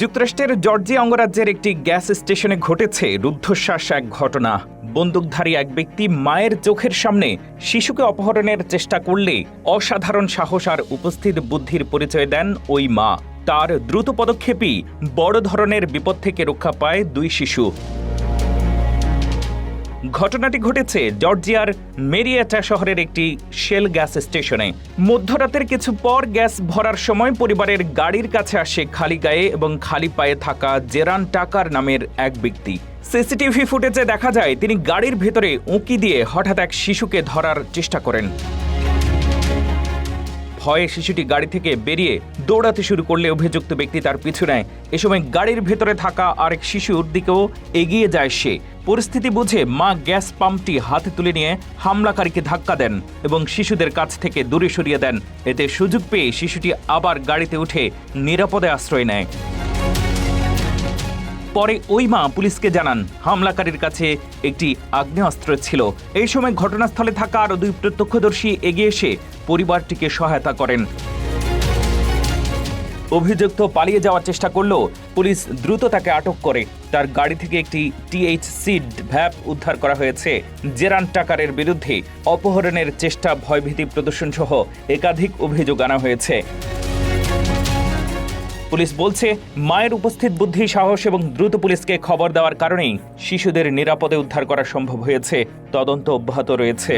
যুক্তরাষ্ট্রের জর্জিয়া অঙ্গরাজ্যের একটি গ্যাস স্টেশনে ঘটেছে রুদ্ধশ্বাস এক ঘটনা। বন্দুকধারী এক ব্যক্তি মায়ের চোখের সামনে শিশুকে অপহরণের চেষ্টা করলে অসাধারণ সাহস আর উপস্থিত বুদ্ধির পরিচয় দেন ওই মা। তার দ্রুত পদক্ষেপই বড় ধরনের বিপদ থেকে রক্ষা পায় দুই শিশু। ঘটনাটি ঘটেছে জর্জিয়ার মেরিয়েটা শহরের একটি শেল গ্যাস স্টেশনে। মধ্যরাতের কিছু পর গ্যাস ভরার সময় পরিবারের গাড়ির কাছে আসে খালি গায়ে এবং খালি পায়ে থাকা জেরান টাকার নামের এক ব্যক্তি। সিসিটিভি ফুটেজে দেখা যায় তিনি গাড়ির ভেতরে উঁকি দিয়ে হঠাৎ এক শিশুকে ধরার চেষ্টা করেন। ভয়ে শিশুটি গাড়ি থেকে বেরিয়ে দৌড়াতে শুরু করলে অভিযুক্ত ব্যক্তি তার পিছু নেয়। এ সময় গাড়ির ভেতরে থাকা আরেক শিশুর দিকেও এগিয়ে যায় সে। পরিস্থিতি বুঝে মা গ্যাস পাম্পটি হাতে তুলে নিয়ে হামলাকারীকে ধাক্কা দেন এবং শিশুদের কাছ থেকে দূরে সরিয়ে দেন। এতে সুযোগ পেয়ে শিশুটি আবার গাড়িতে উঠে নিরাপদে আশ্রয় নেয়। পরে ওই মা পুলিশকে জানান হামলাকারীর কাছে একটি আগ্নেয়াস্ত্র ছিল। এই সময় ঘটনাস্থলে থাকা আরও দুই প্রত্যক্ষদর্শী এগিয়ে এসে পরিবারটিকে সহায়তা করেন। অভিযুক্ত পালিয়ে যাওয়ার চেষ্টা করলেও পুলিশ দ্রুত তাকে আটক করে। তার গাড়ি থেকে একটি THC ভ্যাপ উদ্ধার করা হয়েছে। জেরান টাকারের বিরুদ্ধে অপহরণের চেষ্টা, ভয়ভীতি প্রদর্শন সহ একাধিক অভিযোগ আনা হয়েছে। পুলিশ বলছে মায়ের উপস্থিত বুদ্ধি, সাহস এবং দ্রুত পুলিশকে খবর দেওয়ার কারণেই শিশুদের নিরাপদে উদ্ধার করা সম্ভব হয়েছে। তদন্ত অব্যাহত রয়েছে।